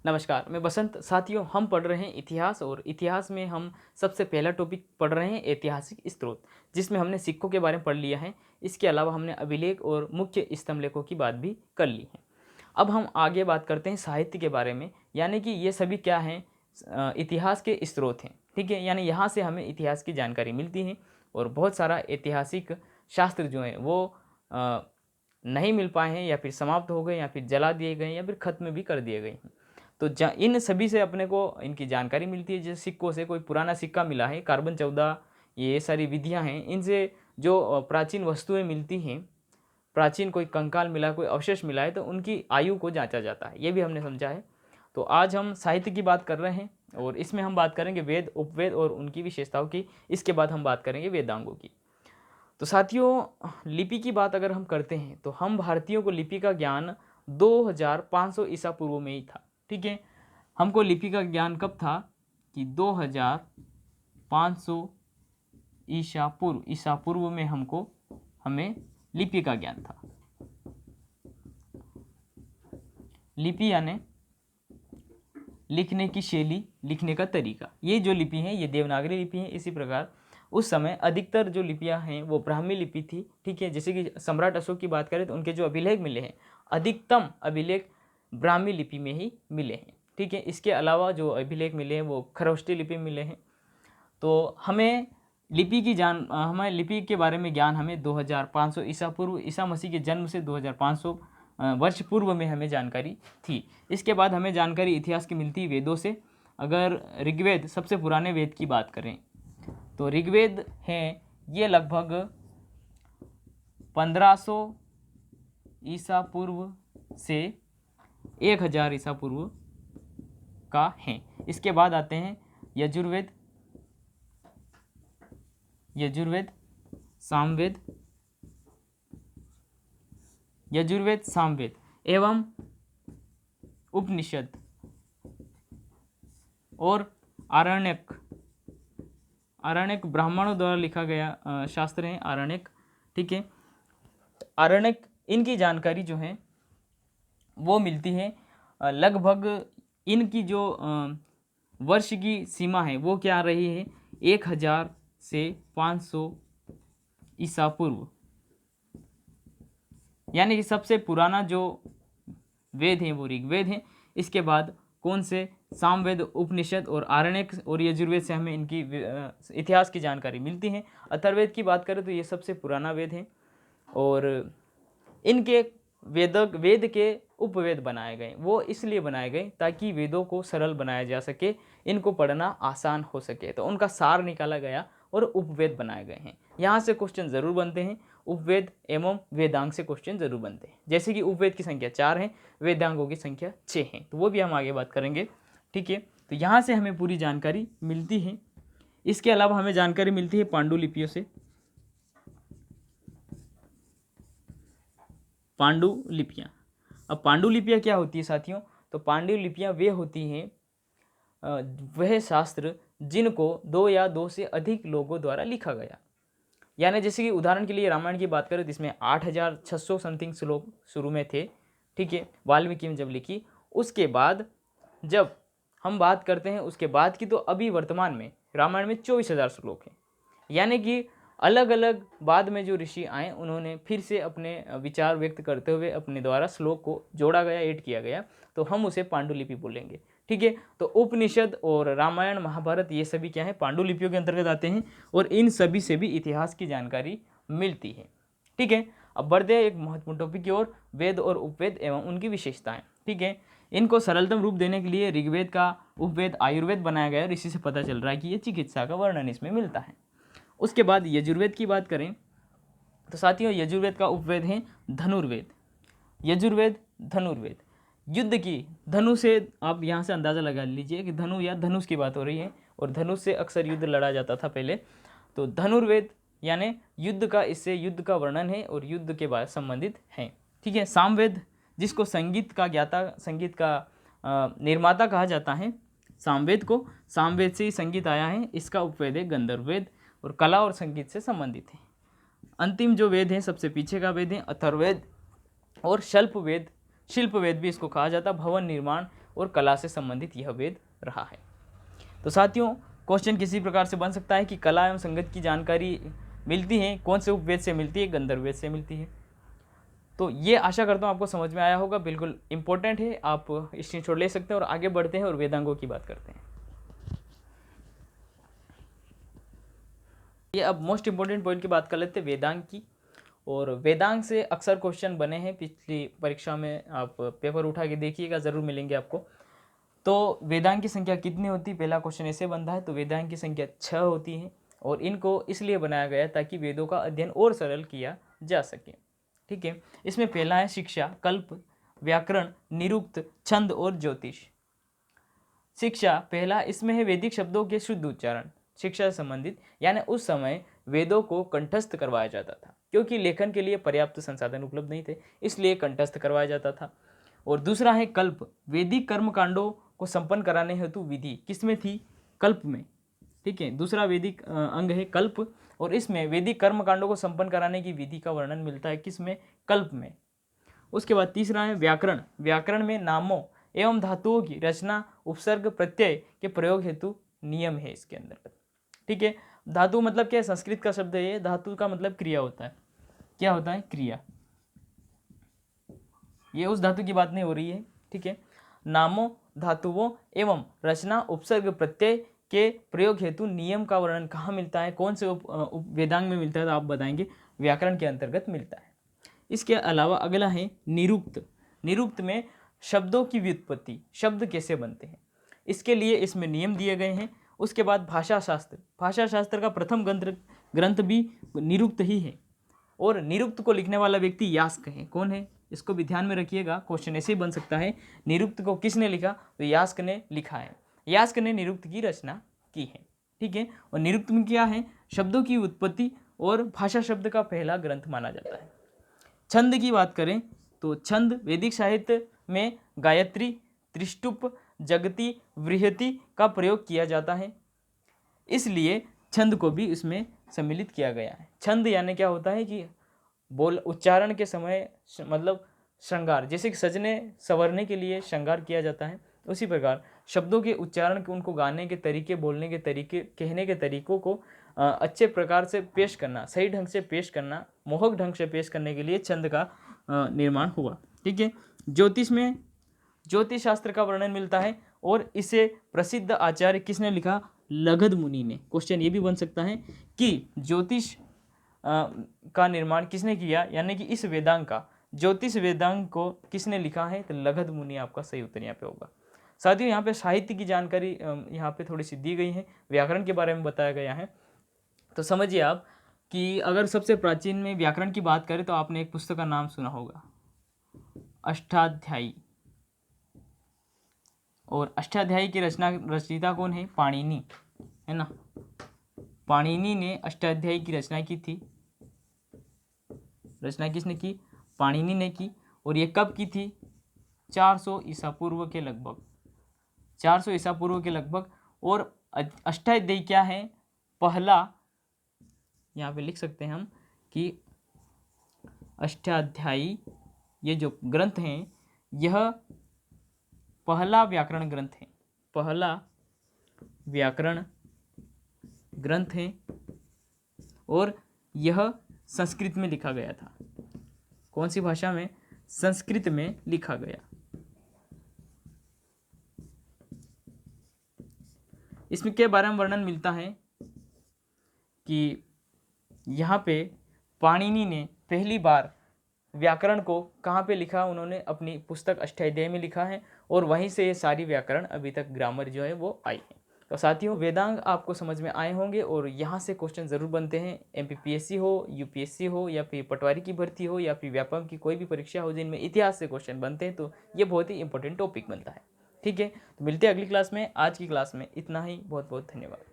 नमस्कार, मैं बसंत। साथियों, हम पढ़ रहे हैं इतिहास और इतिहास में हम सबसे पहला टॉपिक पढ़ रहे हैं ऐतिहासिक स्रोत, जिसमें हमने सिक्कों के बारे में पढ़ लिया है। इसके अलावा हमने अभिलेख और मुख्य स्तंभ लेखों की बात भी कर ली है। अब हम आगे बात करते हैं साहित्य के बारे में, यानी कि ये सभी क्या हैं, इतिहास के स्रोत हैं। ठीक है, यानी यहाँ से हमें इतिहास की जानकारी मिलती है और बहुत सारा ऐतिहासिक शास्त्र जो हैं वो नहीं मिल पाए हैं, या फिर समाप्त हो गए, या फिर जला दिए गए, या फिर खत्म भी कर दिए गए हैं। तो इन सभी से अपने को इनकी जानकारी मिलती है। जैसे सिक्कों से कोई पुराना सिक्का मिला है, कार्बन 14, ये सारी विधियां हैं। इनसे जो प्राचीन वस्तुएं मिलती हैं, प्राचीन कोई कंकाल मिला, कोई अवशेष मिला है, तो उनकी आयु को जांचा जाता है। ये भी हमने समझा है। तो आज हम साहित्य की बात कर रहे हैं और इसमें हम बात करेंगे वेद, उपवेद और उनकी विशेषताओं की। इसके बाद हम बात करेंगे वेदांगों की। तो साथियों, लिपि की बात अगर हम करते हैं तो हम भारतीयों को लिपि का ज्ञान 2500 ईसा पूर्व में ही था। ठीक है, हमको लिपि का ज्ञान कब था कि 2500 ईसा पूर्व में हमें लिपि का ज्ञान था। लिपि यानी लिखने की शैली, लिखने का तरीका। ये जो लिपि है ये देवनागरी लिपि है। इसी प्रकार उस समय अधिकतर जो लिपियां हैं वो ब्राह्मी लिपि थी। ठीक है, जैसे कि सम्राट अशोक की बात करें तो उनके जो अभिलेख मिले हैं, अधिकतम अभिलेख ब्राह्मी लिपि में ही मिले हैं। ठीक है, इसके अलावा जो अभिलेख मिले हैं वो खरोष्टी लिपि में मिले हैं। तो हमें लिपि के बारे में ज्ञान हमें 2500 ईसा पूर्व, ईसा मसीह के जन्म से 2500 वर्ष पूर्व में हमें जानकारी थी। इसके बाद हमें जानकारी इतिहास की मिलती है वेदों से। अगर ऋग्वेद, सबसे पुराने वेद की बात करें तो ऋग्वेद है, ये लगभग 1500 ईसा पूर्व से 1000 ईसा पूर्व का है। इसके बाद आते हैं यजुर्वेद, सामवेद एवं उपनिषद और आरण्यक ब्राह्मणों द्वारा लिखा गया शास्त्र है आरण्यक। ठीक है, आरण्यक, इनकी जानकारी जो है वो मिलती है लगभग, इनकी जो वर्ष की सीमा है वो क्या रही है, 1000 से 500 ईसा पूर्व। यानी कि सबसे पुराना जो वेद है वो ऋग्वेद है। इसके बाद कौन से, सामवेद, उपनिषद और आरण्यक और यजुर्वेद से हमें इनकी इतिहास की जानकारी मिलती है। अथर्ववेद की बात करें तो ये सबसे पुराना वेद है और इनके वेद के उपवेद बनाए गए। वो इसलिए बनाए गए ताकि वेदों को सरल बनाया जा सके, इनको पढ़ना आसान हो सके, तो उनका सार निकाला गया और उपवेद बनाए गए हैं। यहाँ से क्वेश्चन ज़रूर बनते हैं, उपवेद एवं वेदांग से क्वेश्चन जरूर बनते हैं। जैसे कि उपवेद की संख्या 4 है, वेदांगों की संख्या 6 है, तो वो भी हम आगे बात करेंगे। ठीक है, तो यहाँ से हमें पूरी जानकारी मिलती है। इसके अलावा हमें जानकारी मिलती है पांडुलिपियों से। पांडुलिपियाँ, अब पांडुलिपियाँ क्या होती है साथियों, तो पांडुलिपियाँ वे होती हैं वह शास्त्र जिनको 2 या 2 से अधिक लोगों द्वारा लिखा गया। यानी जैसे कि उदाहरण के लिए रामायण की बात करें तो इसमें 8600 समथिंग श्लोक शुरू में थे। ठीक है, वाल्मीकि ने जब लिखी, उसके बाद जब हम बात करते हैं उसके बाद की, तो अभी वर्तमान में रामायण में 24,000 श्लोक हैं। यानी कि अलग अलग बाद में जो ऋषि आए उन्होंने फिर से अपने विचार व्यक्त करते हुए अपने द्वारा श्लोक को जोड़ा गया, ऐड किया गया, तो हम उसे पांडुलिपि बोलेंगे। ठीक है, तो उपनिषद और रामायण, महाभारत, ये सभी क्या है, पांडुलिपियों के अंतर्गत आते हैं और इन सभी से भी इतिहास की जानकारी मिलती है। ठीक है, अब बढ़ते हैं एक महत्वपूर्ण टॉपिक की ओर, वेद और उपवेद एवं उनकी विशेषताएं। ठीक है, इनको सरलतम रूप देने के लिए ऋग्वेद का उपवेद आयुर्वेद बनाया गया और इसी से पता चल रहा है कि ये चिकित्सा का वर्णन इसमें मिलता है। उसके बाद यजुर्वेद की बात करें तो साथियों, यजुर्वेद का उपवेद है धनुर्वेद। यजुर्वेद धनुर्वेद, युद्ध की, धनु से आप यहाँ से अंदाज़ा लगा लीजिए कि धनु या धनुष की बात हो रही है और धनुष से अक्सर युद्ध लड़ा जाता था पहले। तो धनुर्वेद यानी युद्ध का, इससे युद्ध का वर्णन है और युद्ध के बाद संबंधित है। ठीक है, सामवेद, जिसको संगीत का ज्ञाता, संगीत का निर्माता कहा जाता है, सामवेद को, सामवेद से ही संगीत आया है। इसका उपवेद है गंधर्ववेद और कला और संगीत से संबंधित है। अंतिम जो वेद है, सबसे पीछे का वेद है अथर्ववेद और शिल्प वेद भी इसको कहा जाता है, भवन निर्माण और कला से संबंधित यह वेद रहा है। तो साथियों, क्वेश्चन किसी प्रकार से बन सकता है कि कला एवं संगीत की जानकारी मिलती है कौन से उपवेद से मिलती है? गंधर्व वेद से मिलती है। तो ये आशा करता हूँ आपको समझ में आया होगा, बिल्कुल इंपॉर्टेंट है, आप स्क्रीनशॉट ले सकते हैं और आगे बढ़ते हैं और वेदांगों की बात करते हैं। ये अब मोस्ट इंपॉर्टेंट पॉइंट की बात कर लेते हैं, वेदांग की। और वेदांग से अक्सर क्वेश्चन बने हैं पिछली परीक्षा में, आप पेपर उठा के देखिएगा, ज़रूर मिलेंगे आपको। तो वेदांग की संख्या कितनी होती है? पहला क्वेश्चन ऐसे बनता है। तो वेदांग की संख्या 6 होती है और इनको इसलिए बनाया गया ताकि वेदों का अध्ययन और सरल किया जा सके। ठीक है, इसमें पहला है शिक्षा, कल्प, व्याकरण, निरुक्त, छंद और ज्योतिष। शिक्षा पहला, इसमें है वैदिक शब्दों के शुद्ध उच्चारण, शिक्षा से संबंधित, यानी उस समय वेदों को कंठस्थ करवाया जाता था क्योंकि लेखन के लिए पर्याप्त संसाधन उपलब्ध नहीं थे, इसलिए कंठस्थ करवाया जाता था। और दूसरा है कल्प, वैदिक कर्म कांडों को संपन्न कराने हेतु विधि किसमें थी? कल्प में। ठीक है, दूसरा वैदिक अंग है कल्प और इसमें वैदिक कर्म कांडों को संपन्न कराने की विधि का वर्णन मिलता है किसमें? कल्प में। उसके बाद तीसरा है व्याकरण, व्याकरण में नामों एवं धातुओं की रचना, उपसर्ग, प्रत्यय के प्रयोग हेतु नियम है इसके अंदर। ठीक है, धातु मतलब क्या है? संस्कृत का शब्द है ये, धातु का मतलब क्रिया होता है। क्या होता है? क्रिया। ये उस धातु की बात नहीं हो रही है। ठीक है, नामों, धातुओं एवं रचना, उपसर्ग, प्रत्यय के प्रयोग हेतु नियम का वर्णन कहाँ मिलता है? कौन से वेदांग में मिलता है? तो आप बताएंगे व्याकरण के अंतर्गत मिलता है। इसके अलावा अगला है निरुक्त। निरुक्त में शब्दों की व्युत्पत्ति, शब्द कैसे बनते हैं, इसके लिए इसमें नियम दिए गए हैं। उसके बाद भाषा शास्त्र, भाषा शास्त्र का प्रथम ग्रंथ भी निरुक्त ही है और निरुक्त को लिखने वाला व्यक्ति यास्क है। कौन है? इसको भी ध्यान में रखिएगा, क्वेश्चन ऐसे ही बन सकता है। निरुक्त को किसने लिखा? तो यास्क ने लिखा है। यास्क ने निरुक्त की रचना की है। ठीक है, और निरुक्त में क्या है? शब्दों की उत्पत्ति और भाषा शब्द का पहला ग्रंथ माना जाता है। छंद की बात करें तो छंद वैदिक साहित्य में गायत्री, त्रिष्टुप, जगती, बृहति का प्रयोग किया जाता है, इसलिए छंद को भी इसमें सम्मिलित किया गया है। छंद यानी क्या होता है कि बोल उच्चारण के समय मतलब श्रृंगार, जैसे कि सजने संवरने के लिए श्रृंगार किया जाता है, उसी प्रकार शब्दों के उच्चारण के, उनको गाने के तरीके, बोलने के तरीके, कहने के तरीकों को अच्छे प्रकार से पेश करना, सही ढंग से पेश करना, मोहक ढंग से पेश करने के लिए छंद का निर्माण हुआ। ठीक है, ज्योतिष में ज्योतिष शास्त्र का वर्णन मिलता है और इसे प्रसिद्ध आचार्य किसने लिखा? लगध मुनि ने। क्वेश्चन ये भी बन सकता है कि ज्योतिष का निर्माण किसने किया, यानी कि इस वेदांग का, ज्योतिष वेदांग को किसने लिखा है? तो लगध मुनि आपका सही उत्तर यहाँ पे होगा। साथियों, यहाँ पे साहित्य की जानकारी यहाँ पे थोड़ी सी दी गई है, व्याकरण के बारे में बताया गया है। तो समझिए आप कि अगर सबसे प्राचीन में व्याकरण की बात करें तो आपने एक पुस्तक का नाम सुना होगा, अष्टाध्यायी। और अष्टाध्यायी की रचयिता कौन है? पाणिनि, है ना। पाणिनि ने अष्टाध्यायी की रचना की थी। रचना किसने की? पाणिनि ने की। और ये कब की थी? 400 ईसा पूर्व के लगभग, 400 ईसा पूर्व के लगभग। और अष्टाध्यायी क्या है? पहला, यहाँ पे लिख सकते हैं हम कि अष्टाध्यायी ये जो ग्रंथ हैं, यह पहला व्याकरण ग्रंथ है, पहला व्याकरण ग्रंथ है और यह संस्कृत में लिखा गया था। कौन सी भाषा में? संस्कृत में लिखा गया। इसमें के बारे में वर्णन मिलता है कि यहाँ पे पाणिनि ने पहली बार व्याकरण को कहाँ पे लिखा? उन्होंने अपनी पुस्तक अष्टाध्यायी में लिखा है और वहीं से ये सारी व्याकरण अभी तक ग्रामर जो है वो आई है। तो साथियों, वेदांग आपको समझ में आए होंगे और यहाँ से क्वेश्चन ज़रूर बनते हैं, एमपीपीएससी हो, यूपीएससी हो, या फिर पटवारी की भर्ती हो, या फिर व्यापम की कोई भी परीक्षा हो जिनमें इतिहास से क्वेश्चन बनते हैं, तो ये बहुत ही इंपॉर्टेंट टॉपिक बनता है। ठीक है, तो मिलते हैं अगली क्लास में। आज की क्लास में इतना ही। बहुत बहुत धन्यवाद।